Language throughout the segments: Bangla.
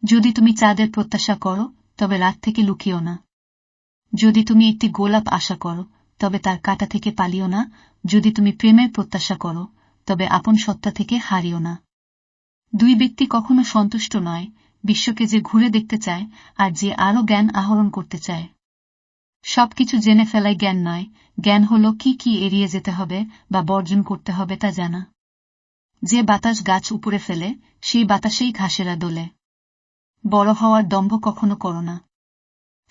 যদি তুমি চাঁদের প্রত্যাশা করো তবে রাত থেকে লুকিও না। যদি তুমি একটি গোলাপ আশা করো তবে তার কাঁটা থেকে পালিও না। যদি তুমি প্রেমের প্রত্যাশা করো তবে আপন সত্তা থেকে হারিও না। দুই ব্যক্তি কখনো সন্তুষ্ট নয়, বিশ্বকে যে ঘুরে দেখতে চায় আর যে আরও জ্ঞান আহরণ করতে চায়। সবকিছু জেনে ফেলাই জ্ঞান নয়, জ্ঞান হলো কি কি এড়িয়ে যেতে হবে বা বর্জন করতে হবে তা জানা। যে বাতাস গাছ উপরে ফেলে সেই বাতাসেই ঘাসেরা দোলে। বড় হওয়ার দম্ভ কখনো করো না।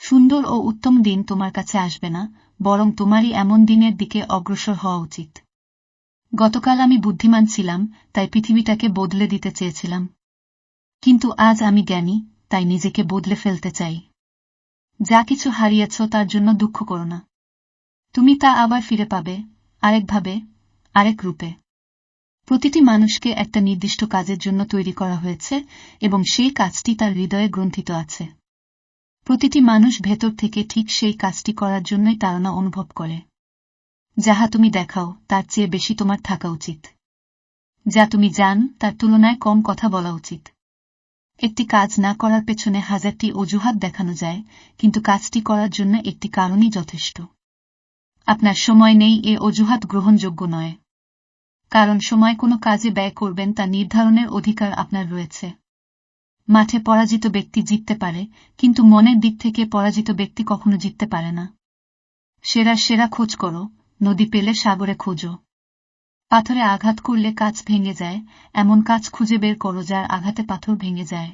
সুন্দর ও উত্তম দিন তোমার কাছে আসবে না, বরং তোমারই এমন দিনের দিকে অগ্রসর হওয়া উচিত। গতকাল আমি বুদ্ধিমান ছিলাম, তাই পৃথিবীটাকে বদলে দিতে চেয়েছিলাম। কিন্তু আজ আমি জ্ঞানী, তাই নিজেকে বদলে ফেলতে চাই। যা কিছু হারিয়েছ তার জন্য দুঃখ করো না। তুমি তা আবার ফিরে পাবে, আরেকভাবে, আরেক রূপে। প্রতিটি মানুষকে একটা নির্দিষ্ট কাজের জন্য তৈরি করা হয়েছে এবং সেই কাজটি তার হৃদয়ে গ্রন্থিত আছে। প্রতিটি মানুষ ভেতর থেকে ঠিক সেই কাজটি করার জন্যই তাড়না অনুভব করে। যাহা তুমি দেখাও তার চেয়ে বেশি তোমার থাকা উচিত। যা তুমি জান তার তুলনায় কম কথা বলা উচিত। একটি কাজ না করার পেছনে হাজারটি অজুহাত দেখানো যায়, কিন্তু কাজটি করার জন্য একটি কারণই যথেষ্ট। আপনার সময় নেই এ অজুহাত গ্রহণযোগ্য নয়। কারণ সময় কোনো কাজে ব্যয় করবেন তা নির্ধারণের অধিকার আপনার রয়েছে। মাঠে পরাজিত ব্যক্তি জিততে পারে, কিন্তু মনের দিক থেকে পরাজিত ব্যক্তি কখনো জিততে পারে না। সেরা খোঁজ করো, নদী পেলে সাগরে খোঁজো। পাথরে আঘাত করলে কাঁচ ভেঙে যায়, এমন কাজ খুঁজে বের করো যার আঘাতে পাথর ভেঙে যায়।